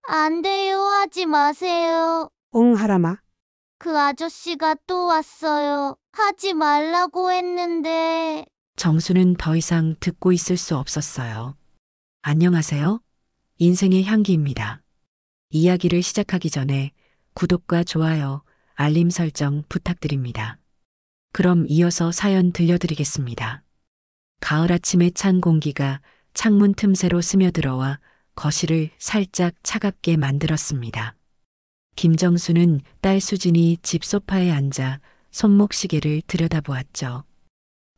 안 돼요. 하지 마세요. 응, 하람아. 그 아저씨가 또 왔어요. 하지 말라고 했는데. 정수는 더 이상 듣고 있을 수 없었어요. 안녕하세요. 인생의 향기입니다. 이야기를 시작하기 전에 구독과 좋아요, 알림 설정 부탁드립니다. 그럼 이어서 사연 들려드리겠습니다. 가을 아침의 찬 공기가 창문 틈새로 스며들어와 거실을 살짝 차갑게 만들었습니다. 김정수는 딸 수진이 집 소파에 앉아 손목시계를 들여다보았죠.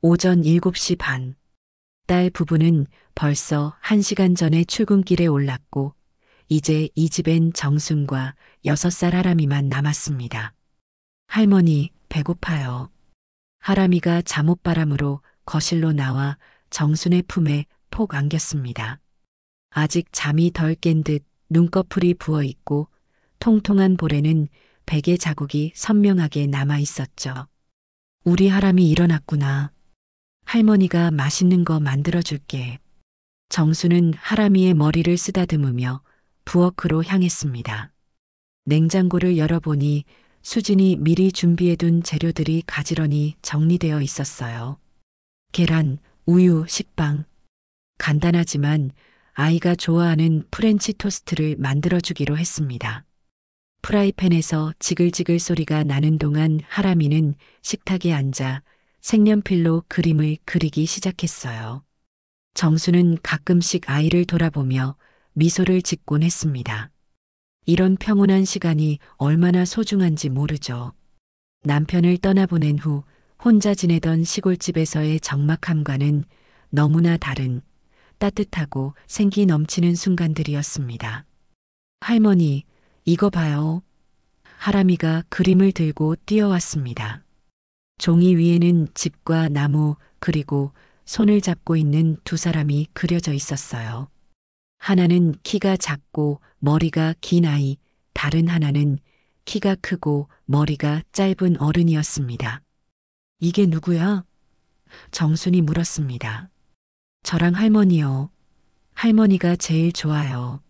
오전 7시 반. 딸 부부는 벌써 1시간 전에 출근길에 올랐고 이제 이 집엔 정순과 6살 하람이만 남았습니다. 할머니, 배고파요. 하람이가 잠옷바람으로 거실로 나와 정순의 품에 폭 안겼습니다. 아직 잠이 덜 깬 듯 눈꺼풀이 부어 있고 통통한 볼에는 베개 자국이 선명하게 남아 있었죠. 우리 하람이 일어났구나. 할머니가 맛있는 거 만들어줄게. 정수는 하람이의 머리를 쓰다듬으며 부엌으로 향했습니다. 냉장고를 열어보니 수진이 미리 준비해둔 재료들이 가지런히 정리되어 있었어요. 계란, 우유, 식빵. 간단하지만 아이가 좋아하는 프렌치 토스트를 만들어주기로 했습니다. 프라이팬에서 지글지글 소리가 나는 동안 하람이는 식탁에 앉아 색연필로 그림을 그리기 시작했어요. 정수는 가끔씩 아이를 돌아보며 미소를 짓곤 했습니다. 이런 평온한 시간이 얼마나 소중한지 모르죠. 남편을 떠나보낸 후 혼자 지내던 시골집에서의 적막함과는 너무나 다른 따뜻하고 생기 넘치는 순간들이었습니다. 할머니, 이거 봐요. 하람이가 그림을 들고 뛰어왔습니다. 종이 위에는 집과 나무 그리고 손을 잡고 있는 두 사람이 그려져 있었어요. 하나는 키가 작고 머리가 긴 아이, 다른 하나는 키가 크고 머리가 짧은 어른이었습니다. 이게 누구야? 정순이 물었습니다. 저랑 할머니요. 할머니가 제일 좋아요.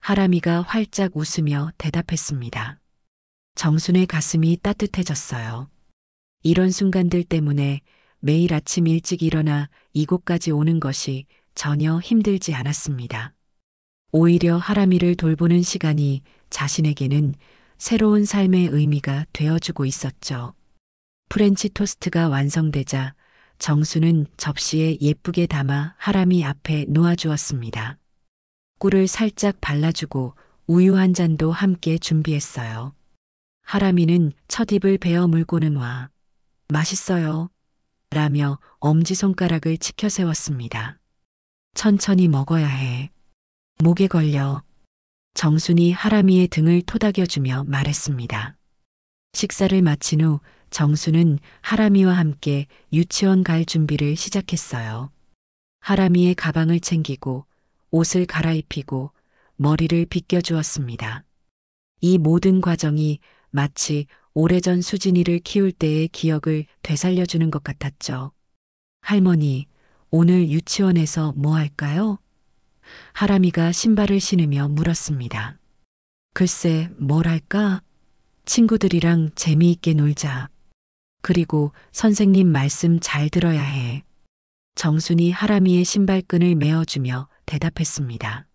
하람이가 활짝 웃으며 대답했습니다. 정순의 가슴이 따뜻해졌어요. 이런 순간들 때문에 매일 아침 일찍 일어나 이곳까지 오는 것이 전혀 힘들지 않았습니다. 오히려 하람이를 돌보는 시간이 자신에게는 새로운 삶의 의미가 되어주고 있었죠. 프렌치 토스트가 완성되자 정수는 접시에 예쁘게 담아 하람이 앞에 놓아주었습니다. 꿀을 살짝 발라주고 우유 한 잔도 함께 준비했어요. 하람이는 첫 입을 베어 물고는 와. 맛있어요. 라며 엄지손가락을 치켜 세웠습니다. 천천히 먹어야 해. 목에 걸려. 정순이 하람이의 등을 토닥여주며 말했습니다. 식사를 마친 후 정수는 하람이와 함께 유치원 갈 준비를 시작했어요. 하람이의 가방을 챙기고 옷을 갈아입히고 머리를 빗겨주었습니다. 이 모든 과정이 마치 오래전 수진이를 키울 때의 기억을 되살려주는 것 같았죠. 할머니, 오늘 유치원에서 뭐 할까요? 하람이가 신발을 신으며 물었습니다. 글쎄, 뭘 할까? 친구들이랑 재미있게 놀자. 그리고 선생님 말씀 잘 들어야 해. 정순이 하람이의 신발끈을 메어주며 대답했습니다.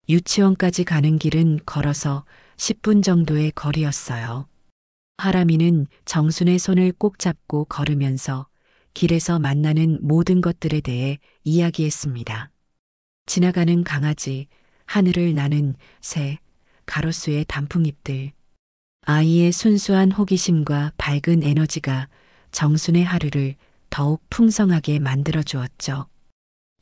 유치원까지 가는 길은 걸어서 10분 정도의 거리였어요. 하람이는 정순의 손을 꼭 잡고 걸으면서 길에서 만나는 모든 것들에 대해 이야기했습니다. 지나가는 강아지, 하늘을 나는 새, 가로수의 단풍잎들. 아이의 순수한 호기심과 밝은 에너지가 정순의 하루를 더욱 풍성하게 만들어 주었죠.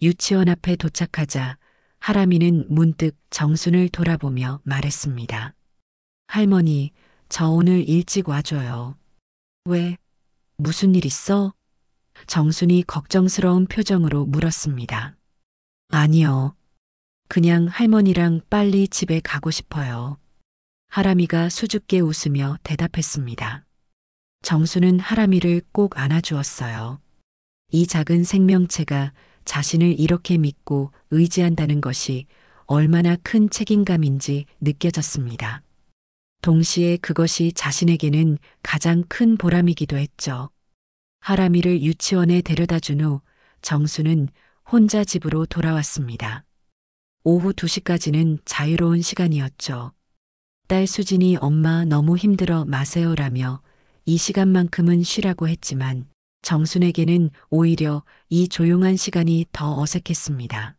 유치원 앞에 도착하자 하람이는 문득 정순을 돌아보며 말했습니다. 할머니, 저 오늘 일찍 와줘요. 왜? 무슨 일 있어? 정순이 걱정스러운 표정으로 물었습니다. 아니요. 그냥 할머니랑 빨리 집에 가고 싶어요. 하람이가 수줍게 웃으며 대답했습니다. 정수는 하람이를 꼭 안아주었어요. 이 작은 생명체가 자신을 이렇게 믿고 의지한다는 것이 얼마나 큰 책임감인지 느껴졌습니다. 동시에 그것이 자신에게는 가장 큰 보람이기도 했죠. 하람이를 유치원에 데려다 준 후 정수는 혼자 집으로 돌아왔습니다. 오후 2시까지는 자유로운 시간이었죠. 딸 수진이 엄마 너무 힘들어 마세요라며 이 시간만큼은 쉬라고 했지만 정순에게는 오히려 이 조용한 시간이 더 어색했습니다.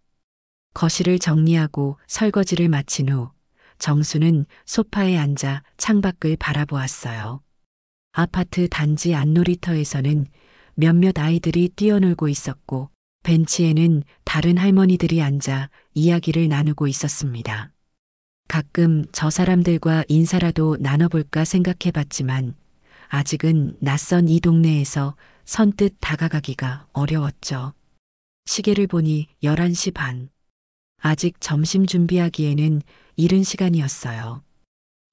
거실을 정리하고 설거지를 마친 후 정수는 소파에 앉아 창밖을 바라보았어요. 아파트 단지 안놀이터에서는 몇몇 아이들이 뛰어놀고 있었고 벤치에는 다른 할머니들이 앉아 이야기를 나누고 있었습니다. 가끔 저 사람들과 인사라도 나눠볼까 생각해봤지만 아직은 낯선 이 동네에서 선뜻 다가가기가 어려웠죠. 시계를 보니 11시 반. 아직 점심 준비하기에는 이른 시간이었어요.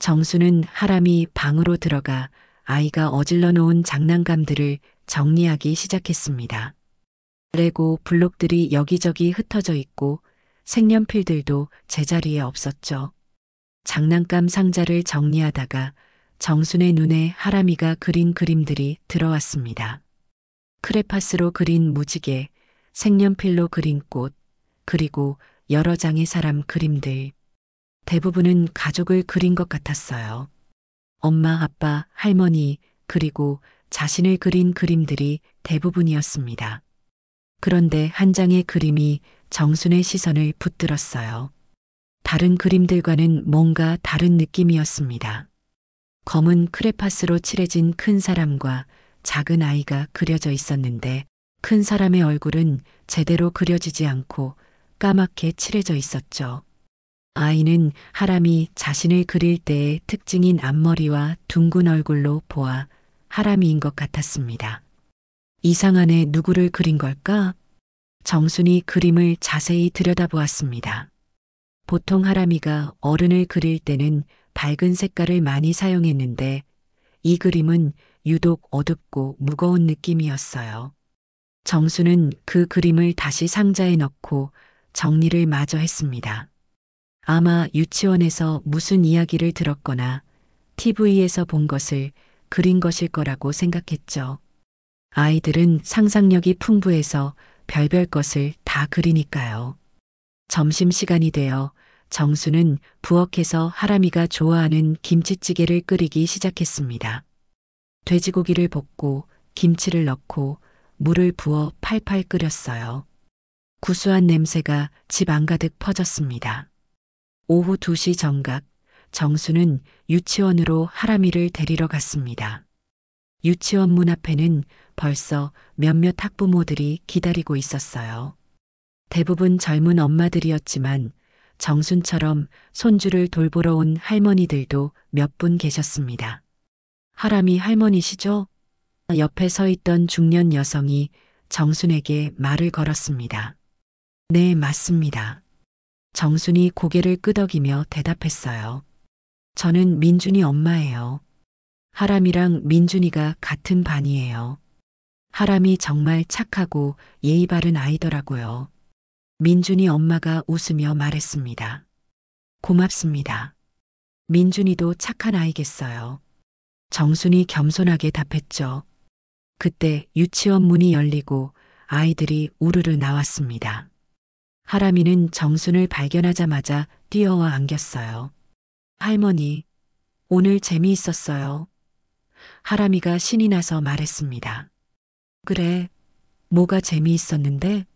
정수는 하람이 방으로 들어가 아이가 어질러 놓은 장난감들을 정리하기 시작했습니다. 레고 블록들이 여기저기 흩어져 있고 색연필들도 제자리에 없었죠. 장난감 상자를 정리하다가 정순의 눈에 하람이가 그린 그림들이 들어왔습니다. 크레파스로 그린 무지개, 색연필로 그린 꽃, 그리고 여러 장의 사람 그림들. 대부분은 가족을 그린 것 같았어요. 엄마, 아빠, 할머니, 그리고 자신을 그린 그림들이 대부분이었습니다. 그런데 한 장의 그림이 정순의 시선을 붙들었어요. 다른 그림들과는 뭔가 다른 느낌이었습니다. 검은 크레파스로 칠해진 큰 사람과 작은 아이가 그려져 있었는데 큰 사람의 얼굴은 제대로 그려지지 않고 까맣게 칠해져 있었죠. 아이는 하람이 자신을 그릴 때의 특징인 앞머리와 둥근 얼굴로 보아 하람이인 것 같았습니다. 이상하네, 누구를 그린 걸까? 정순이 그림을 자세히 들여다보았습니다. 보통 하람이가 어른을 그릴 때는 밝은 색깔을 많이 사용했는데 이 그림은 유독 어둡고 무거운 느낌이었어요. 정수는 그 그림을 다시 상자에 넣고 정리를 마저 했습니다. 아마 유치원에서 무슨 이야기를 들었거나 TV에서 본 것을 그린 것일 거라고 생각했죠. 아이들은 상상력이 풍부해서 별별 것을 다 그리니까요. 점심시간이 되어 정수는 부엌에서 하람이가 좋아하는 김치찌개를 끓이기 시작했습니다. 돼지고기를 볶고 김치를 넣고 물을 부어 팔팔 끓였어요. 구수한 냄새가 집 안가득 퍼졌습니다. 오후 2시 정각, 정수는 유치원으로 하람이를 데리러 갔습니다. 유치원 문 앞에는 벌써 몇몇 학부모들이 기다리고 있었어요. 대부분 젊은 엄마들이었지만 정순처럼 손주를 돌보러 온 할머니들도 몇 분 계셨습니다. 하람이 할머니시죠? 옆에 서 있던 중년 여성이 정순에게 말을 걸었습니다. 네, 맞습니다. 정순이 고개를 끄덕이며 대답했어요. 저는 민준이 엄마예요. 하람이랑 민준이가 같은 반이에요. 하람이 정말 착하고 예의 바른 아이더라고요. 민준이 엄마가 웃으며 말했습니다. 고맙습니다. 민준이도 착한 아이겠어요. 정순이 겸손하게 답했죠. 그때 유치원 문이 열리고 아이들이 우르르 나왔습니다. 하람이는 정순을 발견하자마자 뛰어와 안겼어요. 할머니, 오늘 재미있었어요. 하람이가 신이 나서 말했습니다. 그래, 뭐가 재미있었는데?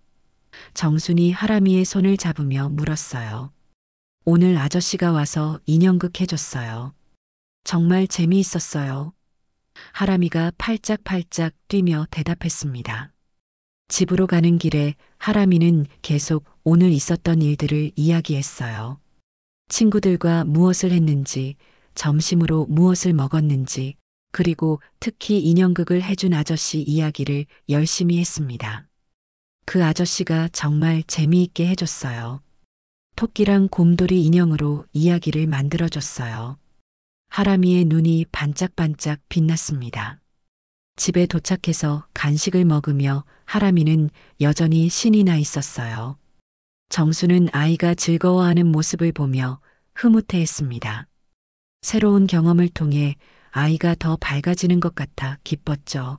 정순이 하람이의 손을 잡으며 물었어요. 오늘 아저씨가 와서 인형극 해줬어요. 정말 재미있었어요. 하람이가 팔짝팔짝 뛰며 대답했습니다. 집으로 가는 길에 하람이는 계속 오늘 있었던 일들을 이야기했어요. 친구들과 무엇을 했는지, 점심으로 무엇을 먹었는지, 그리고 특히 인형극을 해준 아저씨 이야기를 열심히 했습니다. 그 아저씨가 정말 재미있게 해줬어요. 토끼랑 곰돌이 인형으로 이야기를 만들어줬어요. 하람이의 눈이 반짝반짝 빛났습니다. 집에 도착해서 간식을 먹으며 하람이는 여전히 신이 나 있었어요. 정수는 아이가 즐거워하는 모습을 보며 흐뭇해했습니다. 새로운 경험을 통해 아이가 더 밝아지는 것 같아 기뻤죠.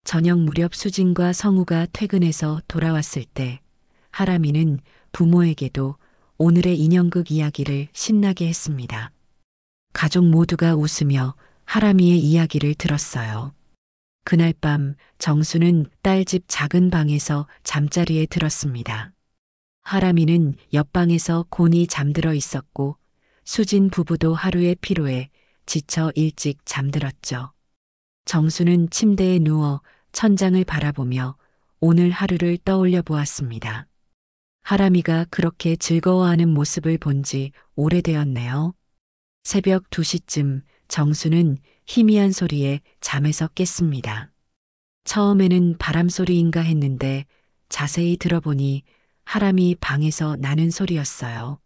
저녁 무렵 수진과 성우가 퇴근해서 돌아왔을 때 하람이는 부모에게도 오늘의 인형극 이야기를 신나게 했습니다. 가족 모두가 웃으며 하람이의 이야기를 들었어요. 그날 밤 정수는 딸 집 작은 방에서 잠자리에 들었습니다. 하람이는 옆방에서 곤히 잠들어 있었고 수진 부부도 하루의 피로에 지쳐 일찍 잠들었죠. 정수는 침대에 누워 천장을 바라보며 오늘 하루를 떠올려 보았습니다. 하람이가 그렇게 즐거워하는 모습을 본 지 오래되었네요. 새벽 2시쯤 정수는 희미한 소리에 잠에서 깼습니다. 처음에는 바람 소리인가 했는데 자세히 들어보니 하람이 방에서 나는 소리였어요.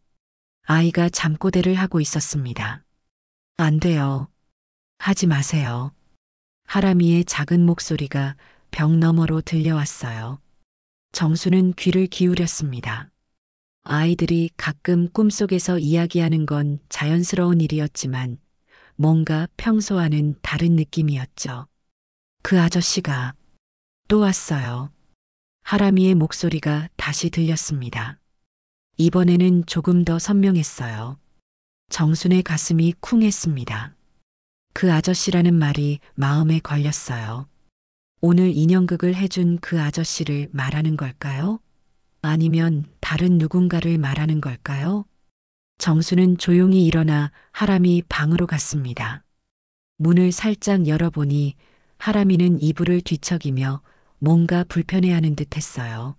아이가 잠꼬대를 하고 있었습니다. 안 돼요. 하지 마세요. 하람이의 작은 목소리가 벽 너머로 들려왔어요. 정수는 귀를 기울였습니다. 아이들이 가끔 꿈속에서 이야기하는 건 자연스러운 일이었지만 뭔가 평소와는 다른 느낌이었죠. 그 아저씨가 또 왔어요. 하람이의 목소리가 다시 들렸습니다. 이번에는 조금 더 선명했어요. 정순의 가슴이 쿵했습니다. 그 아저씨라는 말이 마음에 걸렸어요. 오늘 인형극을 해준 그 아저씨를 말하는 걸까요? 아니면 다른 누군가를 말하는 걸까요? 정수는 조용히 일어나 하람이 방으로 갔습니다. 문을 살짝 열어보니 하람이는 이불을 뒤척이며 뭔가 불편해하는 듯 했어요.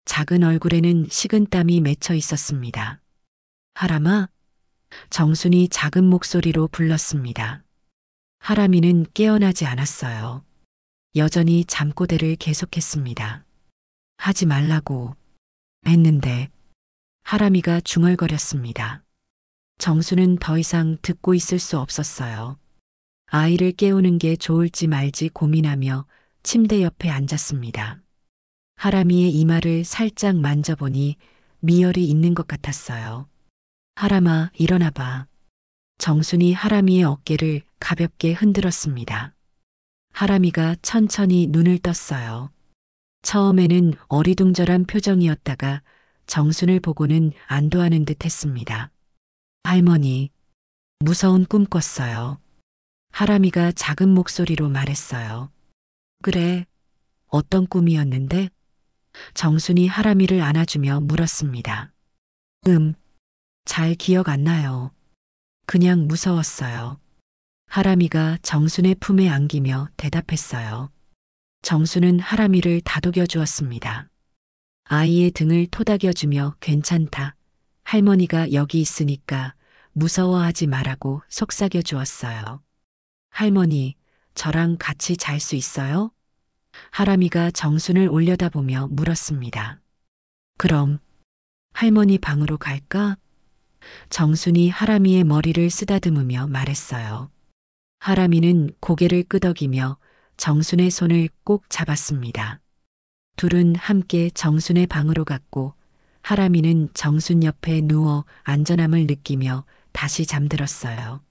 작은 얼굴에는 식은땀이 맺혀 있었습니다. 하람아? 정순이 작은 목소리로 불렀습니다. 하람이는 깨어나지 않았어요. 여전히 잠꼬대를 계속했습니다. 하지 말라고 했는데 하람이가 중얼거렸습니다. 정수는 더 이상 듣고 있을 수 없었어요. 아이를 깨우는 게 좋을지 말지 고민하며 침대 옆에 앉았습니다. 하람이의 이마를 살짝 만져보니 미열이 있는 것 같았어요. 하람아, 일어나봐. 정순이 하람이의 어깨를 가볍게 흔들었습니다. 하람이가 천천히 눈을 떴어요. 처음에는 어리둥절한 표정이었다가 정순을 보고는 안도하는 듯 했습니다. 할머니, 무서운 꿈 꿨어요. 하람이가 작은 목소리로 말했어요. 그래, 어떤 꿈이었는데? 정순이 하람이를 안아주며 물었습니다. 잘 기억 안 나요. 그냥 무서웠어요. 하람이가 정순의 품에 안기며 대답했어요. 정순은 하람이를 다독여 주었습니다. 아이의 등을 토닥여주며 괜찮다. 할머니가 여기 있으니까 무서워하지 말라고 속삭여 주었어요. 할머니, 저랑 같이 잘 수 있어요? 하람이가 정순을 올려다보며 물었습니다. 그럼 할머니 방으로 갈까? 정순이 하람이의 머리를 쓰다듬으며 말했어요. 하람이는 고개를 끄덕이며 정순의 손을 꼭 잡았습니다. 둘은 함께 정순의 방으로 갔고 하람이는 정순 옆에 누워 안전함을 느끼며 다시 잠들었어요.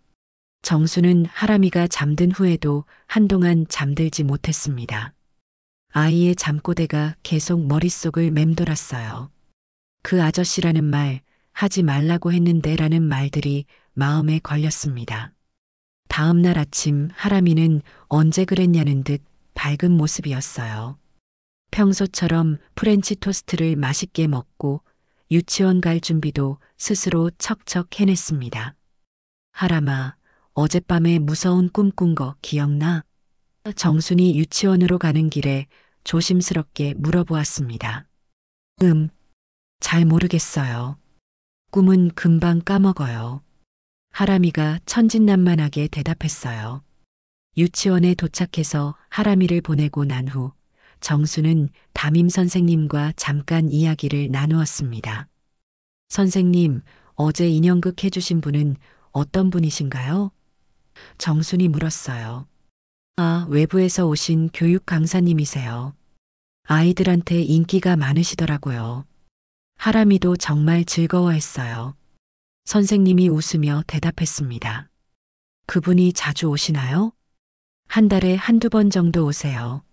정순은 하람이가 잠든 후에도 한동안 잠들지 못했습니다. 아이의 잠꼬대가 계속 머릿속을 맴돌았어요. 그 아저씨라는 말, 하지 말라고 했는데 라는 말들이 마음에 걸렸습니다. 다음 날 아침 하람이는 언제 그랬냐는 듯 밝은 모습이었어요. 평소처럼 프렌치 토스트를 맛있게 먹고 유치원 갈 준비도 스스로 척척 해냈습니다. 하람아, 어젯밤에 무서운 꿈 꾼 거 기억나? 정순이 유치원으로 가는 길에 조심스럽게 물어보았습니다. 잘 모르겠어요. 꿈은 금방 까먹어요. 하람이가 천진난만하게 대답했어요. 유치원에 도착해서 하람이를 보내고 난 후 정수는 담임 선생님과 잠깐 이야기를 나누었습니다. 선생님, 어제 인형극 해주신 분은 어떤 분이신가요? 정순이 물었어요. 아, 외부에서 오신 교육 강사님이세요. 아이들한테 인기가 많으시더라고요. 하람이도 정말 즐거워했어요. 선생님이 웃으며 대답했습니다. 그분이 자주 오시나요? 한 달에 한두 번 정도 오세요.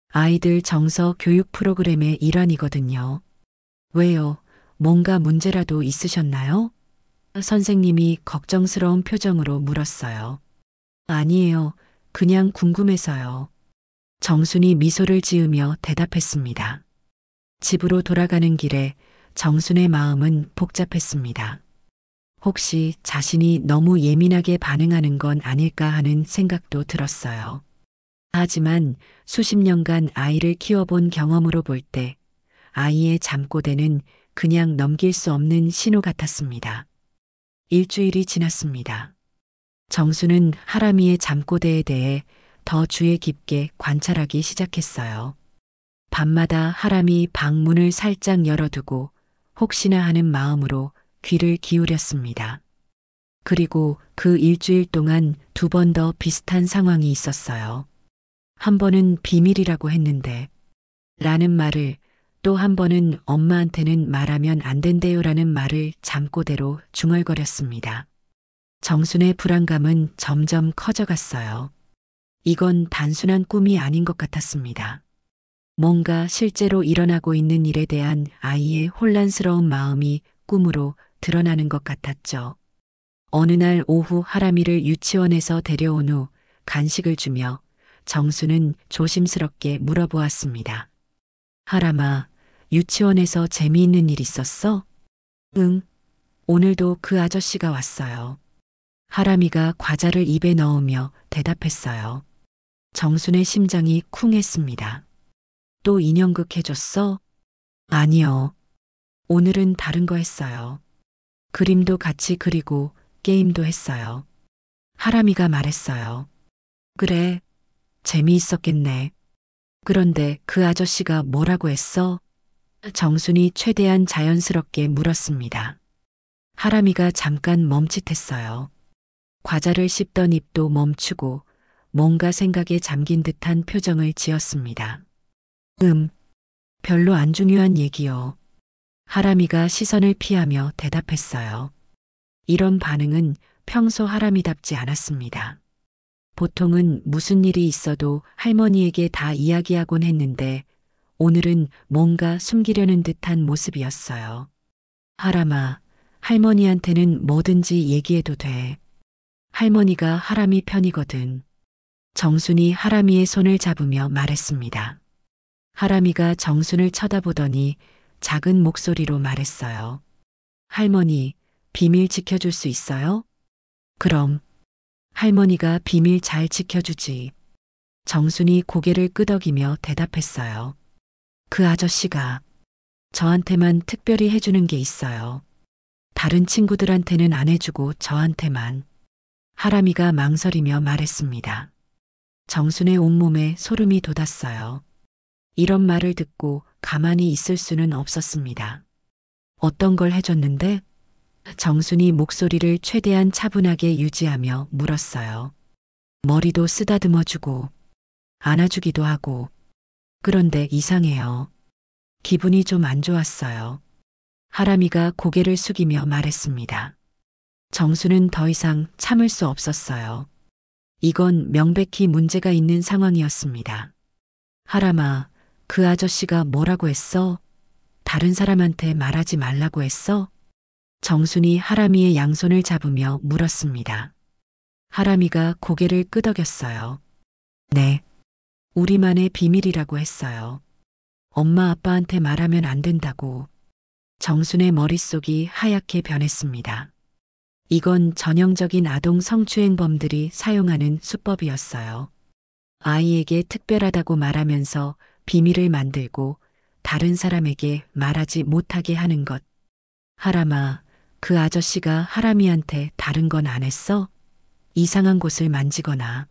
아이들 정서 교육 프로그램의 일환이거든요. 왜요? 뭔가 문제라도 있으셨나요? 선생님이 걱정스러운 표정으로 물었어요. 아니에요. 그냥 궁금해서요. 정순이 미소를 지으며 대답했습니다. 집으로 돌아가는 길에 정순의 마음은 복잡했습니다. 혹시 자신이 너무 예민하게 반응하는 건 아닐까 하는 생각도 들었어요. 하지만 수십 년간 아이를 키워본 경험으로 볼 때 아이의 잠꼬대는 그냥 넘길 수 없는 신호 같았습니다. 일주일이 지났습니다. 정수는 하람이의 잠꼬대에 대해 더 주의 깊게 관찰하기 시작했어요. 밤마다 하람이 방문을 살짝 열어두고 혹시나 하는 마음으로 귀를 기울였습니다. 그리고 그 일주일 동안 두 번 더 비슷한 상황이 있었어요. 한 번은 비밀이라고 했는데 라는 말을, 또 한 번은 엄마한테는 말하면 안 된대요라는 말을 잠꼬대로 중얼거렸습니다. 정순의 불안감은 점점 커져갔어요. 이건 단순한 꿈이 아닌 것 같았습니다. 뭔가 실제로 일어나고 있는 일에 대한 아이의 혼란스러운 마음이 꿈으로 드러나는 것 같았죠. 어느 날 오후 하람이를 유치원에서 데려온 후 간식을 주며 정수는 조심스럽게 물어보았습니다. 하람아, 유치원에서 재미있는 일 있었어? 응, 오늘도 그 아저씨가 왔어요. 하람이가 과자를 입에 넣으며 대답했어요. 정순의 심장이 쿵했습니다. 또 인형극 해줬어? 아니요. 오늘은 다른 거 했어요. 그림도 같이 그리고 게임도 했어요. 하람이가 말했어요. 그래, 재미있었겠네. 그런데 그 아저씨가 뭐라고 했어? 정순이 최대한 자연스럽게 물었습니다. 하람이가 잠깐 멈칫했어요. 과자를 씹던 입도 멈추고 뭔가 생각에 잠긴 듯한 표정을 지었습니다. 별로 안 중요한 얘기요. 하람이가 시선을 피하며 대답했어요. 이런 반응은 평소 하람이답지 않았습니다. 보통은 무슨 일이 있어도 할머니에게 다 이야기하곤 했는데 오늘은 뭔가 숨기려는 듯한 모습이었어요. 하람아, 할머니한테는 뭐든지 얘기해도 돼. 할머니가 하람이 편이거든. 정순이 하람이의 손을 잡으며 말했습니다. 하람이가 정순을 쳐다보더니 작은 목소리로 말했어요. 할머니, 비밀 지켜줄 수 있어요? 그럼. 할머니가 비밀 잘 지켜주지. 정순이 고개를 끄덕이며 대답했어요. 그 아저씨가 저한테만 특별히 해주는 게 있어요. 다른 친구들한테는 안 해주고 저한테만. 하람이가 망설이며 말했습니다. 정순의 온몸에 소름이 돋았어요. 이런 말을 듣고 가만히 있을 수는 없었습니다. 어떤 걸 해줬는데? 정순이 목소리를 최대한 차분하게 유지하며 물었어요. 머리도 쓰다듬어주고 안아주기도 하고. 그런데 이상해요. 기분이 좀 안 좋았어요. 하람이가 고개를 숙이며 말했습니다. 정수는 더 이상 참을 수 없었어요. 이건 명백히 문제가 있는 상황이었습니다. 하람아, 그 아저씨가 뭐라고 했어? 다른 사람한테 말하지 말라고 했어? 정순이 하람이의 양손을 잡으며 물었습니다. 하람이가 고개를 끄덕였어요. 네, 우리만의 비밀이라고 했어요. 엄마 아빠한테 말하면 안 된다고. 정순의 머릿속이 하얗게 변했습니다. 이건 전형적인 아동 성추행범들이 사용하는 수법이었어요. 아이에게 특별하다고 말하면서 비밀을 만들고 다른 사람에게 말하지 못하게 하는 것. 하람아, 그 아저씨가 하람이한테 다른 건 안 했어? 이상한 곳을 만지거나.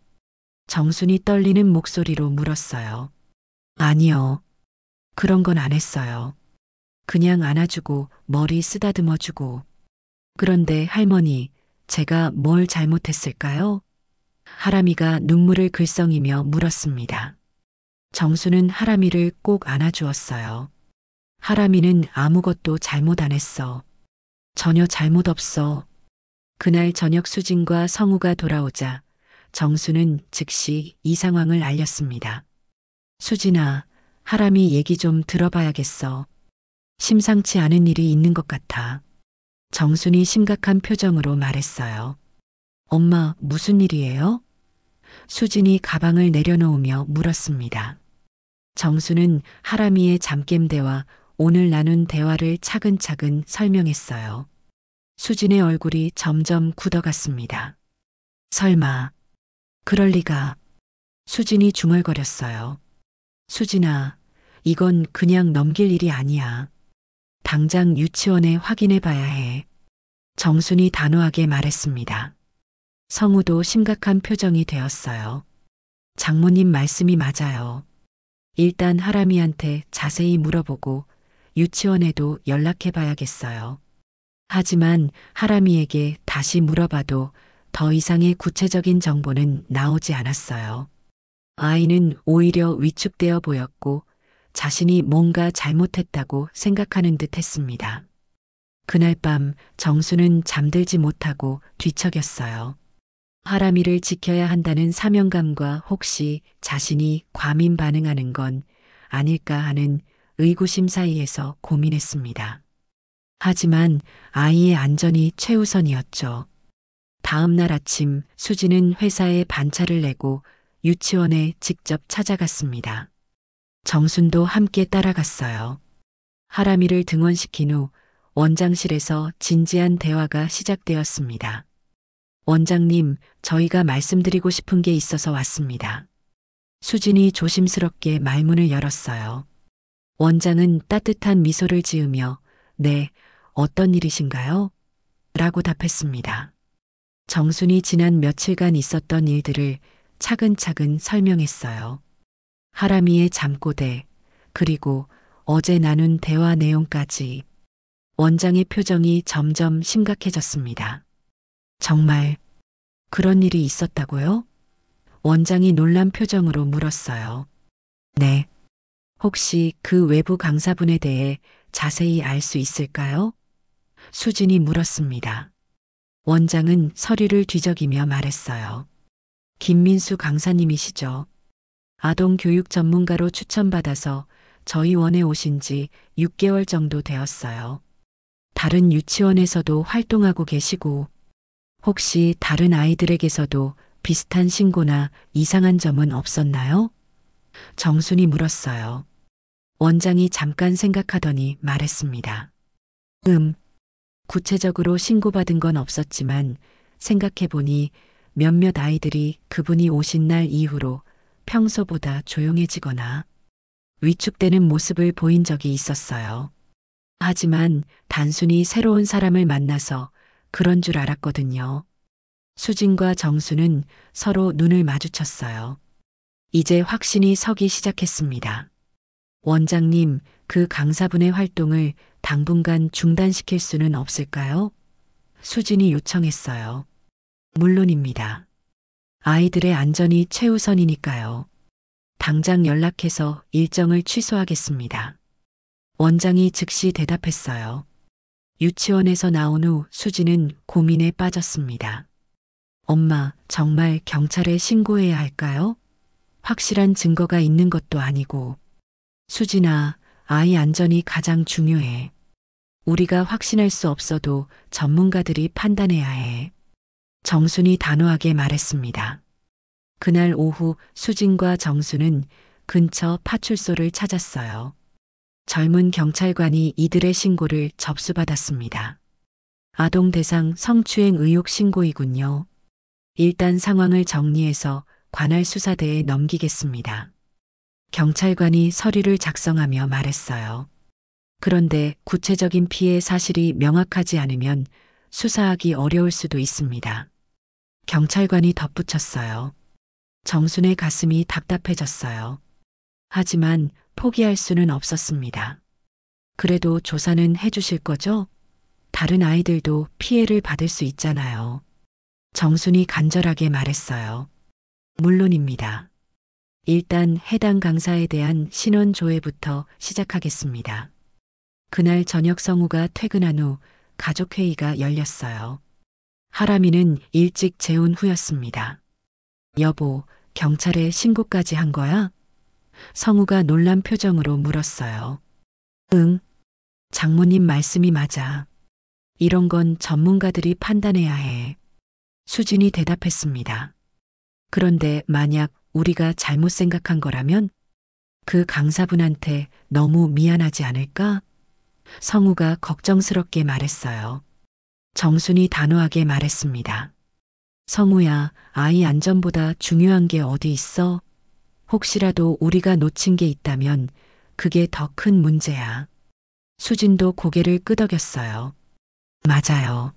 정순이 떨리는 목소리로 물었어요. 아니요. 그런 건 안 했어요. 그냥 안아주고 머리 쓰다듬어주고. 그런데 할머니, 제가 뭘 잘못했을까요? 하람이가 눈물을 글썽이며 물었습니다. 정수는 하람이를 꼭 안아주었어요. 하람이는 아무것도 잘못 안 했어. 전혀 잘못 없어. 그날 저녁 수진과 성우가 돌아오자 정수는 즉시 이 상황을 알렸습니다. 수진아, 하람이 얘기 좀 들어봐야겠어. 심상치 않은 일이 있는 것 같아. 정순이 심각한 표정으로 말했어요. 엄마, 무슨 일이에요? 수진이 가방을 내려놓으며 물었습니다. 정수는 하람이의 잠깸대와 오늘 나눈 대화를 차근차근 설명했어요. 수진의 얼굴이 점점 굳어갔습니다. 설마, 그럴 리가. 수진이 중얼거렸어요. 수진아, 이건 그냥 넘길 일이 아니야. 당장 유치원에 확인해 봐야 해. 정순이 단호하게 말했습니다. 성우도 심각한 표정이 되었어요. 장모님 말씀이 맞아요. 일단 하람이한테 자세히 물어보고 유치원에도 연락해 봐야겠어요. 하지만 하람이에게 다시 물어봐도 더 이상의 구체적인 정보는 나오지 않았어요. 아이는 오히려 위축되어 보였고 자신이 뭔가 잘못했다고 생각하는 듯 했습니다. 그날 밤 정수는 잠들지 못하고 뒤척였어요. 하람이를 지켜야 한다는 사명감과 혹시 자신이 과민 반응하는 건 아닐까 하는 의구심 사이에서 고민했습니다. 하지만 아이의 안전이 최우선이었죠. 다음 날 아침 수지는 회사에 반차를 내고 유치원에 직접 찾아갔습니다. 정순도 함께 따라갔어요. 하람이를 등원시킨 후 원장실에서 진지한 대화가 시작되었습니다. 원장님, 저희가 말씀드리고 싶은 게 있어서 왔습니다. 수진이 조심스럽게 말문을 열었어요. 원장은 따뜻한 미소를 지으며 네, 어떤 일이신가요? 라고 답했습니다. 정순이 지난 며칠간 있었던 일들을 차근차근 설명했어요. 하람이의 잠꼬대, 그리고 어제 나눈 대화 내용까지. 원장의 표정이 점점 심각해졌습니다. 정말 그런 일이 있었다고요? 원장이 놀란 표정으로 물었어요. 네. 혹시 그 외부 강사분에 대해 자세히 알 수 있을까요? 수진이 물었습니다. 원장은 서류를 뒤적이며 말했어요. 김민수 강사님이시죠. 아동 교육 전문가로 추천받아서 저희 원에 오신 지 6개월 정도 되었어요. 다른 유치원에서도 활동하고 계시고 혹시 다른 아이들에게서도 비슷한 신고나 이상한 점은 없었나요? 정순이 물었어요. 원장이 잠깐 생각하더니 말했습니다. 구체적으로 신고받은 건 없었지만 생각해보니 몇몇 아이들이 그분이 오신 날 이후로 평소보다 조용해지거나 위축되는 모습을 보인 적이 있었어요. 하지만 단순히 새로운 사람을 만나서 그런 줄 알았거든요. 수진과 정수는 서로 눈을 마주쳤어요. 이제 확신이 서기 시작했습니다. 원장님, 그 강사분의 활동을 당분간 중단시킬 수는 없을까요? 수진이 요청했어요. 물론입니다. 아이들의 안전이 최우선이니까요. 당장 연락해서 일정을 취소하겠습니다. 원장이 즉시 대답했어요. 유치원에서 나온 후 수지는 고민에 빠졌습니다. 엄마, 정말 경찰에 신고해야 할까요? 확실한 증거가 있는 것도 아니고. 수진아, 아이 안전이 가장 중요해. 우리가 확신할 수 없어도 전문가들이 판단해야 해. 정순이 단호하게 말했습니다. 그날 오후 수진과 정수는 근처 파출소를 찾았어요. 젊은 경찰관이 이들의 신고를 접수받았습니다. 아동 대상 성추행 의혹 신고이군요. 일단 상황을 정리해서 관할 수사대에 넘기겠습니다. 경찰관이 서류를 작성하며 말했어요. 그런데 구체적인 피해 사실이 명확하지 않으면 수사하기 어려울 수도 있습니다. 경찰관이 덧붙였어요. 정순의 가슴이 답답해졌어요. 하지만 포기할 수는 없었습니다. 그래도 조사는 해주실 거죠? 다른 아이들도 피해를 받을 수 있잖아요. 정순이 간절하게 말했어요. 물론입니다. 일단 해당 강사에 대한 신원 조회부터 시작하겠습니다. 그날 저녁 성우가 퇴근한 후 가족회의가 열렸어요. 하람이는 일찍 재운 후였습니다. 여보, 경찰에 신고까지 한 거야? 성우가 놀란 표정으로 물었어요. 응, 장모님 말씀이 맞아. 이런 건 전문가들이 판단해야 해. 수진이 대답했습니다. 그런데 만약 우리가 잘못 생각한 거라면 그 강사분한테 너무 미안하지 않을까? 성우가 걱정스럽게 말했어요. 정순이 단호하게 말했습니다. 성우야, 아이 안전보다 중요한 게 어디 있어? 혹시라도 우리가 놓친 게 있다면 그게 더 큰 문제야. 수진도 고개를 끄덕였어요. 맞아요.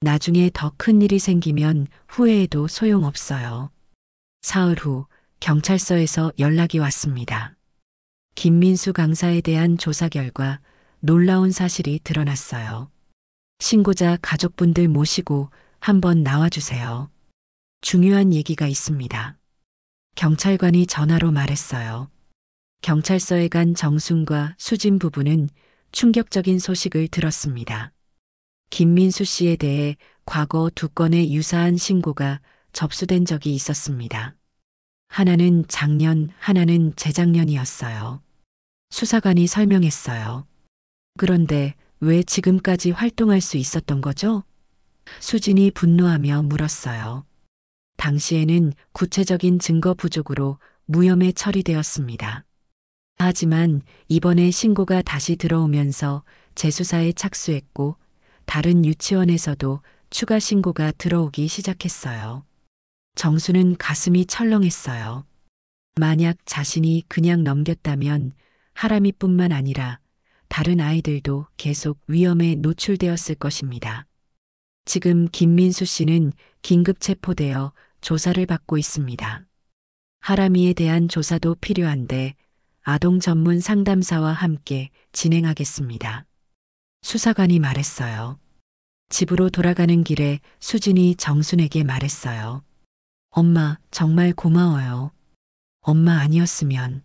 나중에 더 큰 일이 생기면 후회해도 소용없어요. 사흘 후 경찰서에서 연락이 왔습니다. 김민수 강사에 대한 조사 결과 놀라운 사실이 드러났어요. 신고자 가족분들 모시고 한번 나와주세요. 중요한 얘기가 있습니다. 경찰관이 전화로 말했어요. 경찰서에 간 정순과 수진 부부는 충격적인 소식을 들었습니다. 김민수 씨에 대해 과거 2건의 유사한 신고가 접수된 적이 있었습니다. 하나는 작년, 하나는 재작년이었어요. 수사관이 설명했어요. 그런데 왜 지금까지 활동할 수 있었던 거죠? 수진이 분노하며 물었어요. 당시에는 구체적인 증거 부족으로 무혐의 처리되었습니다. 하지만 이번에 신고가 다시 들어오면서 재수사에 착수했고 다른 유치원에서도 추가 신고가 들어오기 시작했어요. 정수는 가슴이 철렁했어요. 만약 자신이 그냥 넘겼다면 하람이뿐만 아니라 다른 아이들도 계속 위험에 노출되었을 것입니다. 지금 김민수 씨는 긴급 체포되어 조사를 받고 있습니다. 하람이에 대한 조사도 필요한데 아동 전문 상담사와 함께 진행하겠습니다. 수사관이 말했어요. 집으로 돌아가는 길에 수진이 정순에게 말했어요. 엄마, 정말 고마워요. 엄마 아니었으면.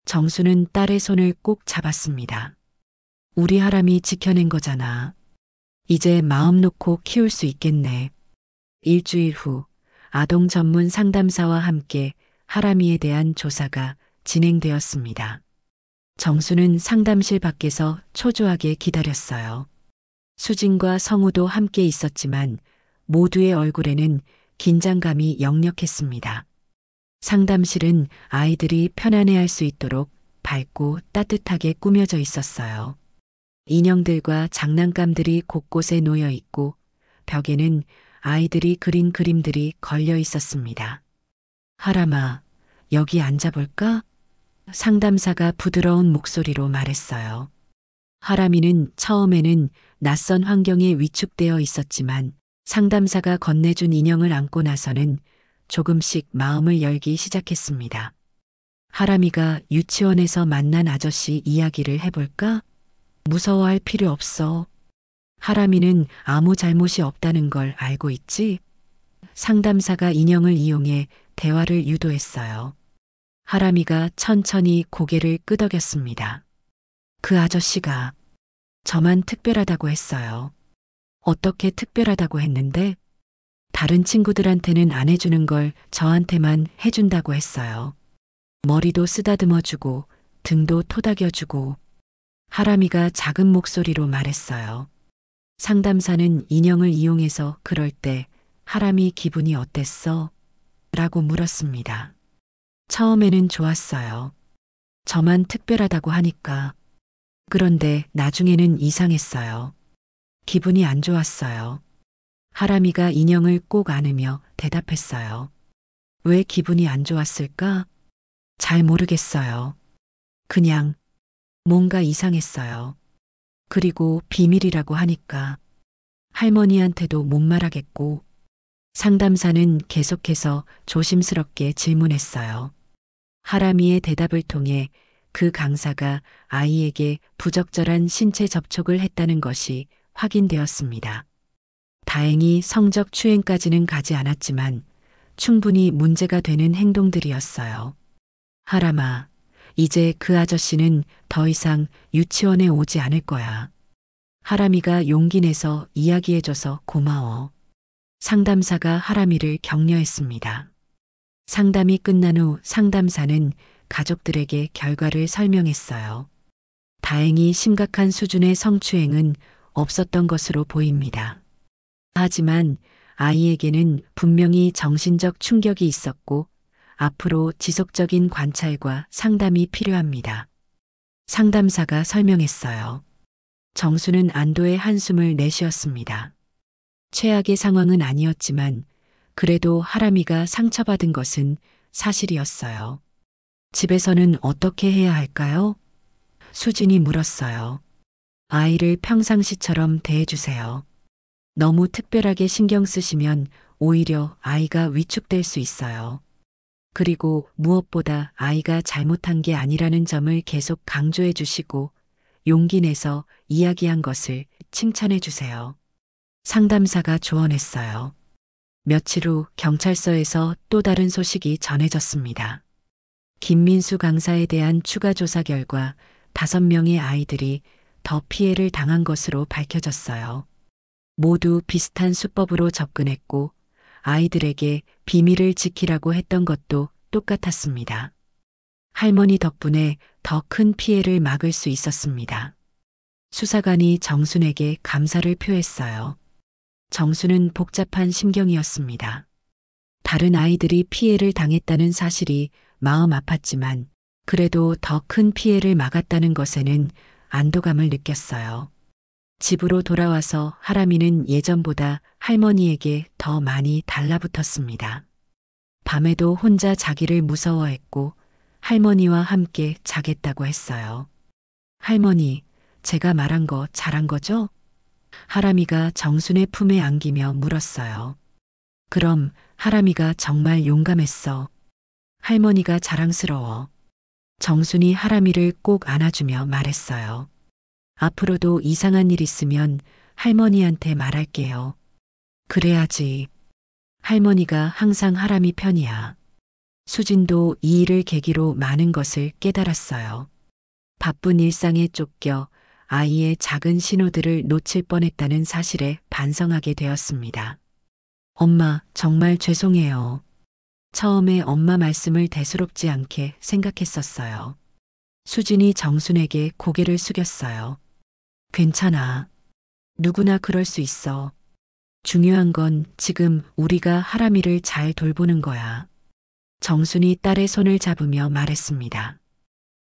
정순은 딸의 손을 꼭 잡았습니다. 우리 하람이 지켜낸 거잖아. 이제 마음 놓고 키울 수 있겠네. 일주일 후 아동 전문 상담사와 함께 하람이에 대한 조사가 진행되었습니다. 정수는 상담실 밖에서 초조하게 기다렸어요. 수진과 성우도 함께 있었지만 모두의 얼굴에는 긴장감이 역력했습니다. 상담실은 아이들이 편안해할 수 있도록 밝고 따뜻하게 꾸며져 있었어요. 인형들과 장난감들이 곳곳에 놓여 있고 벽에는 아이들이 그린 그림들이 걸려 있었습니다. 하람아, 여기 앉아볼까? 상담사가 부드러운 목소리로 말했어요. 하람이는 처음에는 낯선 환경에 위축되어 있었지만 상담사가 건네준 인형을 안고 나서는 조금씩 마음을 열기 시작했습니다. 하람이가 유치원에서 만난 아저씨 이야기를 해볼까? 무서워할 필요 없어. 하람이는 아무 잘못이 없다는 걸 알고 있지? 상담사가 인형을 이용해 대화를 유도했어요. 하람이가 천천히 고개를 끄덕였습니다. 그 아저씨가 저만 특별하다고 했어요. 어떻게 특별하다고 했는데? 다른 친구들한테는 안 해주는 걸 저한테만 해준다고 했어요. 머리도 쓰다듬어주고 등도 토닥여주고. 하람이가 작은 목소리로 말했어요. 상담사는 인형을 이용해서 그럴 때 하람이 기분이 어땠어? 라고 물었습니다. 처음에는 좋았어요. 저만 특별하다고 하니까. 그런데 나중에는 이상했어요. 기분이 안 좋았어요. 하람이가 인형을 꼭 안으며 대답했어요. 왜 기분이 안 좋았을까? 잘 모르겠어요. 그냥 뭔가 이상했어요. 그리고 비밀이라고 하니까 할머니한테도 못 말하겠고. 상담사는 계속해서 조심스럽게 질문했어요. 하람이의 대답을 통해 그 강사가 아이에게 부적절한 신체 접촉을 했다는 것이 확인되었습니다. 다행히 성적 추행까지는 가지 않았지만 충분히 문제가 되는 행동들이었어요. 하람아, 이제 그 아저씨는 더 이상 유치원에 오지 않을 거야. 하람이가 용기 내서 이야기해줘서 고마워. 상담사가 하람이를 격려했습니다. 상담이 끝난 후 상담사는 가족들에게 결과를 설명했어요. 다행히 심각한 수준의 성추행은 없었던 것으로 보입니다. 하지만 아이에게는 분명히 정신적 충격이 있었고 앞으로 지속적인 관찰과 상담이 필요합니다. 상담사가 설명했어요. 정수는 안도의 한숨을 내쉬었습니다. 최악의 상황은 아니었지만 그래도 하람이가 상처받은 것은 사실이었어요. 집에서는 어떻게 해야 할까요? 수진이 물었어요. 아이를 평상시처럼 대해주세요. 너무 특별하게 신경 쓰시면 오히려 아이가 위축될 수 있어요. 그리고 무엇보다 아이가 잘못한 게 아니라는 점을 계속 강조해 주시고 용기 내서 이야기한 것을 칭찬해 주세요. 상담사가 조언했어요. 며칠 후 경찰서에서 또 다른 소식이 전해졌습니다. 김민수 강사에 대한 추가 조사 결과 5명의 아이들이 더 피해를 당한 것으로 밝혀졌어요. 모두 비슷한 수법으로 접근했고 아이들에게 비밀을 지키라고 했던 것도 똑같았습니다. 할머니 덕분에 더 큰 피해를 막을 수 있었습니다. 수사관이 정순에게 감사를 표했어요. 정수는 복잡한 심경이었습니다. 다른 아이들이 피해를 당했다는 사실이 마음 아팠지만 그래도 더 큰 피해를 막았다는 것에는 안도감을 느꼈어요. 집으로 돌아와서 하람이는 예전보다 할머니에게 더 많이 달라붙었습니다. 밤에도 혼자 자기를 무서워했고 할머니와 함께 자겠다고 했어요. 할머니, 제가 말한 거 잘한 거죠? 하람이가 정순의 품에 안기며 물었어요. 그럼 하람이가 정말 용감했어. 할머니가 자랑스러워. 정순이 하람이를 꼭 안아주며 말했어요. 앞으로도 이상한 일 있으면 할머니한테 말할게요. 그래야지. 할머니가 항상 하람이 편이야. 수진도 이 일을 계기로 많은 것을 깨달았어요. 바쁜 일상에 쫓겨 아이의 작은 신호들을 놓칠 뻔했다는 사실에 반성하게 되었습니다. 엄마, 정말 죄송해요. 처음에 엄마 말씀을 대수롭지 않게 생각했었어요. 수진이 정순에게 고개를 숙였어요. 괜찮아. 누구나 그럴 수 있어. 중요한 건 지금 우리가 하람이를 잘 돌보는 거야. 정순이 딸의 손을 잡으며 말했습니다.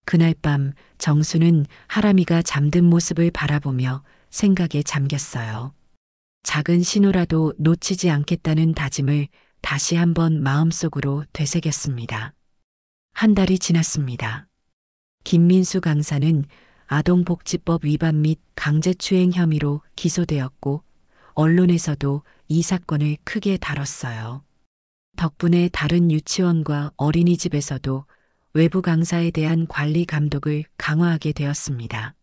그날 밤 정순은 하람이가 잠든 모습을 바라보며 생각에 잠겼어요. 작은 신호라도 놓치지 않겠다는 다짐을 다시 한번 마음속으로 되새겼습니다. 한 달이 지났습니다. 김민수 강사는 아동복지법 위반 및 강제추행 혐의로 기소되었고 언론에서도 이 사건을 크게 다뤘어요. 덕분에 다른 유치원과 어린이집에서도 외부 강사에 대한 관리 감독을 강화하게 되었습니다.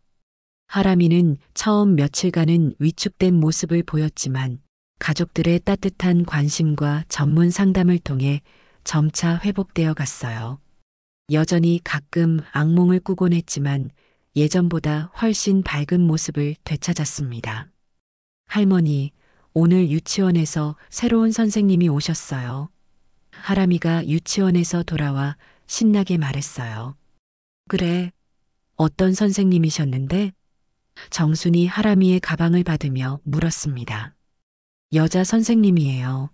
하람이는 처음 며칠간은 위축된 모습을 보였지만 가족들의 따뜻한 관심과 전문 상담을 통해 점차 회복되어 갔어요. 여전히 가끔 악몽을 꾸곤 했지만 예전보다 훨씬 밝은 모습을 되찾았습니다. 할머니, 오늘 유치원에서 새로운 선생님이 오셨어요. 하람이가 유치원에서 돌아와 신나게 말했어요. 그래, 어떤 선생님이셨는데? 정순이 하람이의 가방을 받으며 물었습니다. 여자 선생님이에요.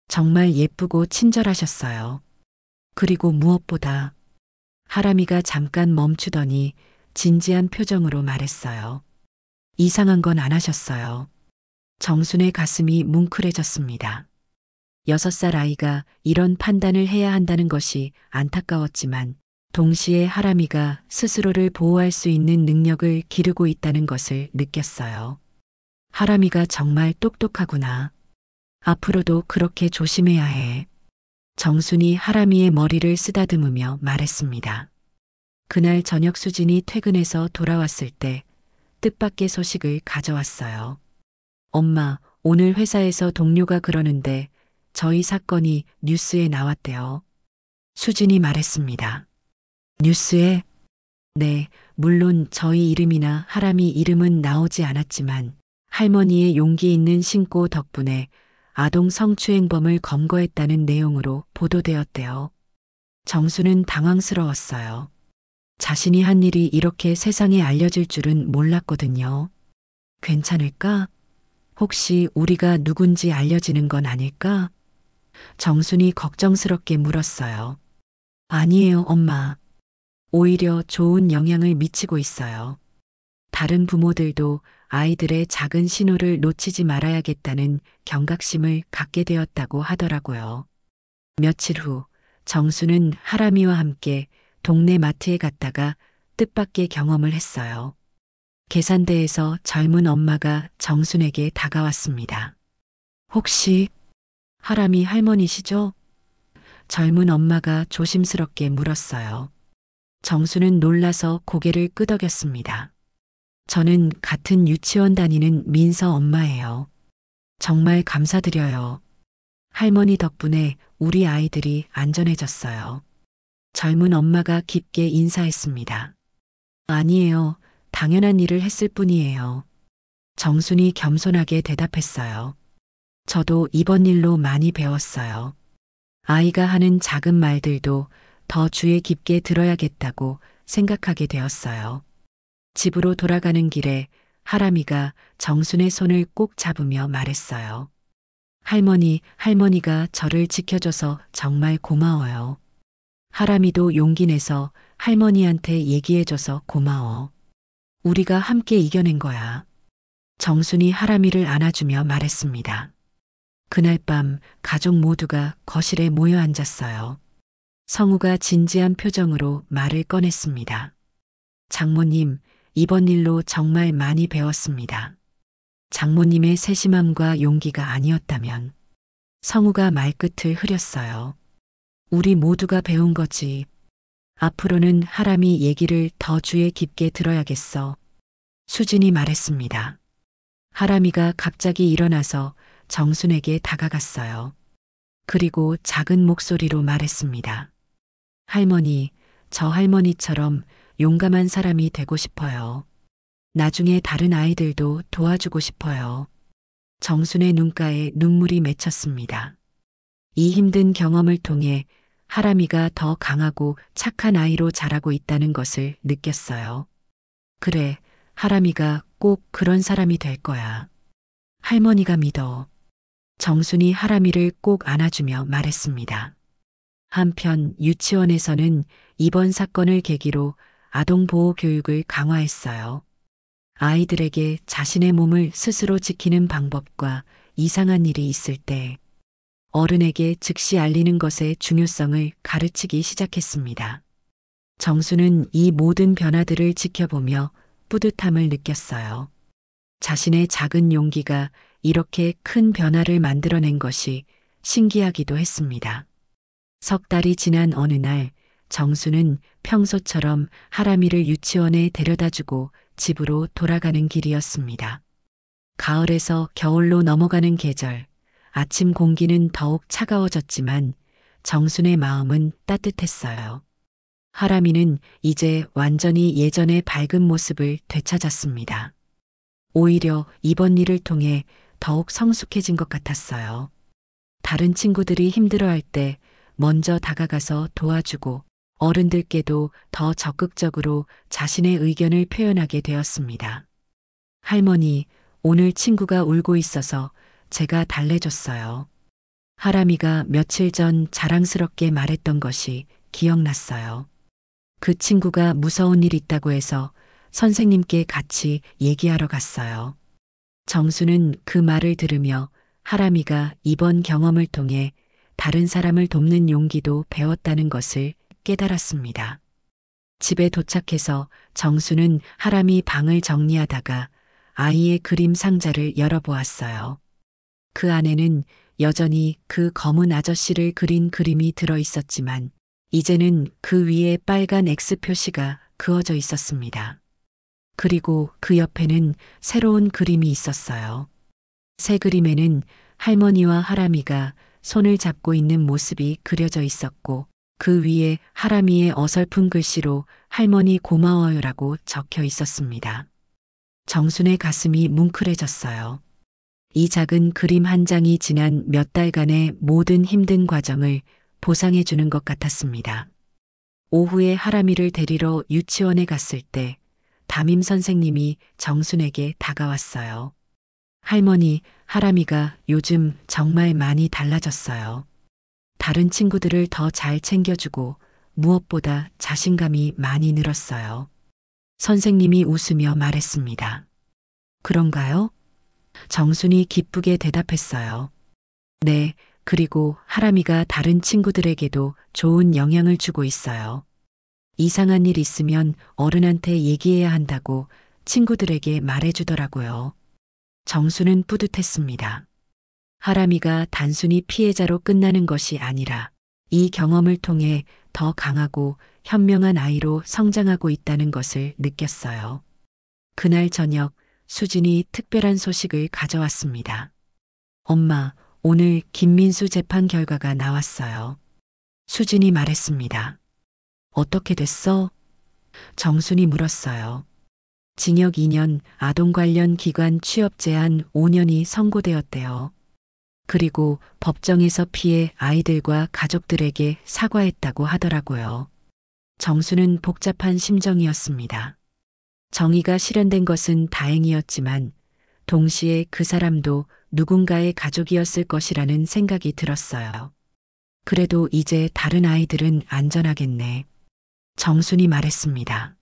정말 예쁘고 친절하셨어요. 그리고 무엇보다 하람이가 잠깐 멈추더니 진지한 표정으로 말했어요. 이상한 건 안 하셨어요. 정순의 가슴이 뭉클해졌습니다. 6살 아이가 이런 판단을 해야 한다는 것이 안타까웠지만 동시에 하람이가 스스로를 보호할 수 있는 능력을 기르고 있다는 것을 느꼈어요. 하람이가 정말 똑똑하구나. 앞으로도 그렇게 조심해야 해. 정순이 하람이의 머리를 쓰다듬으며 말했습니다. 그날 저녁 수진이 퇴근해서 돌아왔을 때 뜻밖의 소식을 가져왔어요. 엄마, 오늘 회사에서 동료가 그러는데 저희 사건이 뉴스에 나왔대요. 수진이 말했습니다. 뉴스에? 네, 물론 저희 이름이나 하람이 이름은 나오지 않았지만 할머니의 용기 있는 신고 덕분에 아동 성추행범을 검거했다는 내용으로 보도되었대요. 정수는 당황스러웠어요. 자신이 한 일이 이렇게 세상에 알려질 줄은 몰랐거든요. 괜찮을까? 혹시 우리가 누군지 알려지는 건 아닐까? 정순이 걱정스럽게 물었어요. 아니에요, 엄마. 오히려 좋은 영향을 미치고 있어요. 다른 부모들도 아이들의 작은 신호를 놓치지 말아야겠다는 경각심을 갖게 되었다고 하더라고요. 며칠 후 정수는 하람이와 함께 동네 마트에 갔다가 뜻밖의 경험을 했어요. 계산대에서 젊은 엄마가 정순에게 다가왔습니다. 혹시 하람이 할머니시죠? 젊은 엄마가 조심스럽게 물었어요. 정수는 놀라서 고개를 끄덕였습니다. 저는 같은 유치원 다니는 민서 엄마예요. 정말 감사드려요. 할머니 덕분에 우리 아이들이 안전해졌어요. 젊은 엄마가 깊게 인사했습니다. 아니에요. 당연한 일을 했을 뿐이에요. 정순이 겸손하게 대답했어요. 저도 이번 일로 많이 배웠어요. 아이가 하는 작은 말들도 더 주의 깊게 들어야겠다고 생각하게 되었어요. 집으로 돌아가는 길에 하람이가 정순의 손을 꼭 잡으며 말했어요. 할머니가 저를 지켜줘서 정말 고마워요. 하람이도 용기 내서 할머니한테 얘기해줘서 고마워. 우리가 함께 이겨낸 거야. 정순이 하람이를 안아주며 말했습니다. 그날 밤 가족 모두가 거실에 모여 앉았어요. 성우가 진지한 표정으로 말을 꺼냈습니다. 장모님, 이번 일로 정말 많이 배웠습니다. 장모님의 세심함과 용기가 아니었다면 성우가 말끝을 흐렸어요. 우리 모두가 배운 거지. 앞으로는 하람이 얘기를 더 주의 깊게 들어야겠어. 수진이 말했습니다. 하람이가 갑자기 일어나서 정순에게 다가갔어요. 그리고 작은 목소리로 말했습니다. 할머니, 저 할머니처럼 용감한 사람이 되고 싶어요. 나중에 다른 아이들도 도와주고 싶어요. 정순의 눈가에 눈물이 맺혔습니다. 이 힘든 경험을 통해 하람이가 더 강하고 착한 아이로 자라고 있다는 것을 느꼈어요. 그래, 하람이가 꼭 그런 사람이 될 거야. 할머니가 믿어. 정순이 하람이를 꼭 안아주며 말했습니다. 한편 유치원에서는 이번 사건을 계기로 아동보호 교육을 강화했어요. 아이들에게 자신의 몸을 스스로 지키는 방법과 이상한 일이 있을 때 어른에게 즉시 알리는 것의 중요성을 가르치기 시작했습니다. 정수는 이 모든 변화들을 지켜보며 뿌듯함을 느꼈어요. 자신의 작은 용기가 이렇게 큰 변화를 만들어낸 것이 신기하기도 했습니다. 석 달이 지난 어느 날 정수는 평소처럼 하람이를 유치원에 데려다주고 집으로 돌아가는 길이었습니다. 가을에서 겨울로 넘어가는 계절, 아침 공기는 더욱 차가워졌지만 정순의 마음은 따뜻했어요. 하람이는 이제 완전히 예전의 밝은 모습을 되찾았습니다. 오히려 이번 일을 통해 더욱 성숙해진 것 같았어요. 다른 친구들이 힘들어할 때 먼저 다가가서 도와주고 어른들께도 더 적극적으로 자신의 의견을 표현하게 되었습니다. 할머니, 오늘 친구가 울고 있어서 제가 달래줬어요. 하람이가 며칠 전 자랑스럽게 말했던 것이 기억났어요. 그 친구가 무서운 일 있다고 해서 선생님께 같이 얘기하러 갔어요. 정수는 그 말을 들으며 하람이가 이번 경험을 통해 다른 사람을 돕는 용기도 배웠다는 것을 깨달았습니다. 집에 도착해서 정수는 하람이 방을 정리하다가 아이의 그림 상자를 열어보았어요. 그 안에는 여전히 그 검은 아저씨를 그린 그림이 들어 있었지만 이제는 그 위에 빨간 X 표시가 그어져 있었습니다. 그리고 그 옆에는 새로운 그림이 있었어요. 새 그림에는 할머니와 하람이가 손을 잡고 있는 모습이 그려져 있었고 그 위에 하람이의 어설픈 글씨로 할머니 고마워요라고 적혀 있었습니다. 정순의 가슴이 뭉클해졌어요. 이 작은 그림 한 장이 지난 몇 달간의 모든 힘든 과정을 보상해 주는 것 같았습니다. 오후에 하람이를 데리러 유치원에 갔을 때 담임 선생님이 정순에게 다가왔어요. 할머니, 하람이가 요즘 정말 많이 달라졌어요. 다른 친구들을 더 잘 챙겨주고 무엇보다 자신감이 많이 늘었어요. 선생님이 웃으며 말했습니다. 그런가요? 정순이 기쁘게 대답했어요. 네, 그리고 하람이가 다른 친구들에게도 좋은 영향을 주고 있어요. 이상한 일 있으면 어른한테 얘기해야 한다고 친구들에게 말해주더라고요. 정수는 뿌듯했습니다. 하람이가 단순히 피해자로 끝나는 것이 아니라 이 경험을 통해 더 강하고 현명한 아이로 성장하고 있다는 것을 느꼈어요. 그날 저녁 수진이 특별한 소식을 가져왔습니다. 엄마, 오늘 김민수 재판 결과가 나왔어요. 수진이 말했습니다. 어떻게 됐어? 정순이 물었어요. 징역 2년, 아동 관련 기관 취업 제한 5년이 선고되었대요. 그리고 법정에서 피해 아이들과 가족들에게 사과했다고 하더라고요. 정수는 복잡한 심정이었습니다. 정의가 실현된 것은 다행이었지만 동시에 그 사람도 누군가의 가족이었을 것이라는 생각이 들었어요. 그래도 이제 다른 아이들은 안전하겠네. 정순이 말했습니다.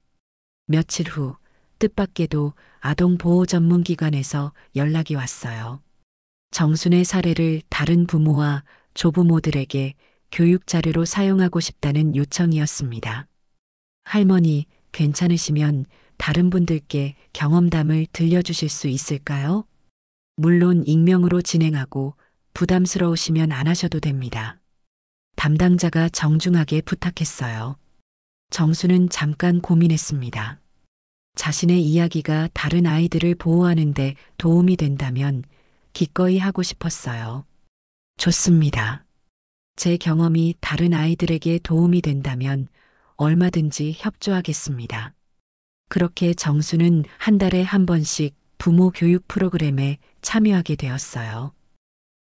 며칠 후 뜻밖에도 아동보호전문기관에서 연락이 왔어요. 정순의 사례를 다른 부모와 조부모들에게 교육 자료로 사용하고 싶다는 요청이었습니다. 할머니, 괜찮으시면 다른 분들께 경험담을 들려주실 수 있을까요? 물론 익명으로 진행하고 부담스러우시면 안 하셔도 됩니다. 담당자가 정중하게 부탁했어요. 정수는 잠깐 고민했습니다. 자신의 이야기가 다른 아이들을 보호하는 데 도움이 된다면 기꺼이 하고 싶었어요. 좋습니다. 제 경험이 다른 아이들에게 도움이 된다면 얼마든지 협조하겠습니다. 그렇게 정수는 한 달에 한 번씩 부모 교육 프로그램에 참여하게 되었어요.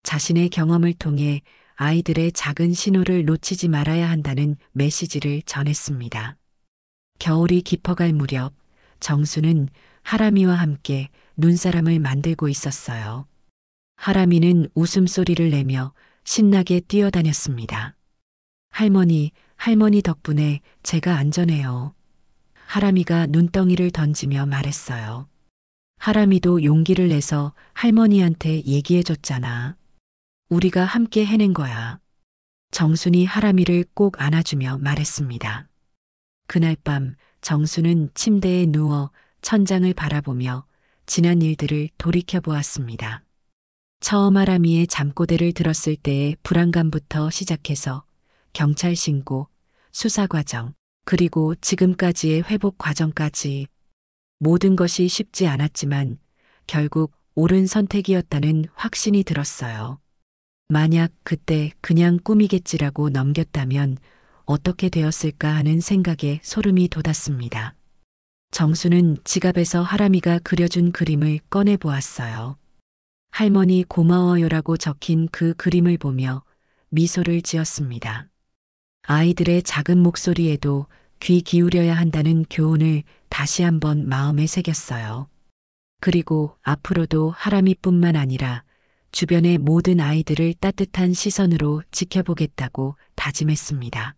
자신의 경험을 통해 아이들의 작은 신호를 놓치지 말아야 한다는 메시지를 전했습니다. 겨울이 깊어갈 무렵 정수는 하람이와 함께 눈사람을 만들고 있었어요. 하람이는 웃음소리를 내며 신나게 뛰어다녔습니다. 할머니 덕분에 제가 안전해요. 하람이가 눈덩이를 던지며 말했어요. 하람이도 용기를 내서 할머니한테 얘기해줬잖아. 우리가 함께 해낸 거야. 정순이 하람이를 꼭 안아주며 말했습니다. 그날 밤 정수는 침대에 누워 천장을 바라보며 지난 일들을 돌이켜보았습니다. 처음 하람이의 잠꼬대를 들었을 때의 불안감부터 시작해서 경찰 신고, 수사 과정, 그리고 지금까지의 회복 과정까지 모든 것이 쉽지 않았지만 결국 옳은 선택이었다는 확신이 들었어요. 만약 그때 그냥 꿈이겠지라고 넘겼다면 어떻게 되었을까 하는 생각에 소름이 돋았습니다. 정수는 지갑에서 하람이가 그려준 그림을 꺼내 보았어요. 할머니 고마워요라고 적힌 그 그림을 보며 미소를 지었습니다. 아이들의 작은 목소리에도 귀 기울여야 한다는 교훈을 다시 한번 마음에 새겼어요. 그리고 앞으로도 하람이뿐만 아니라 주변의 모든 아이들을 따뜻한 시선으로 지켜보겠다고 다짐했습니다.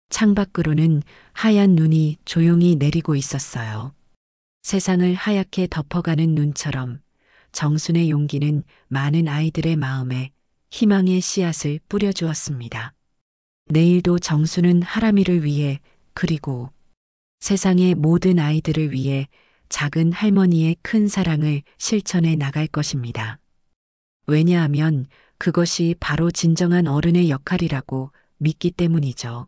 창밖으로는 하얀 눈이 조용히 내리고 있었어요. 세상을 하얗게 덮어가는 눈처럼 정순의 용기는 많은 아이들의 마음에 희망의 씨앗을 뿌려주었습니다. 내일도 정순은 하람이를 위해 그리고 세상의 모든 아이들을 위해 작은 할머니의 큰 사랑을 실천해 나갈 것입니다. 왜냐하면 그것이 바로 진정한 어른의 역할이라고 믿기 때문이죠.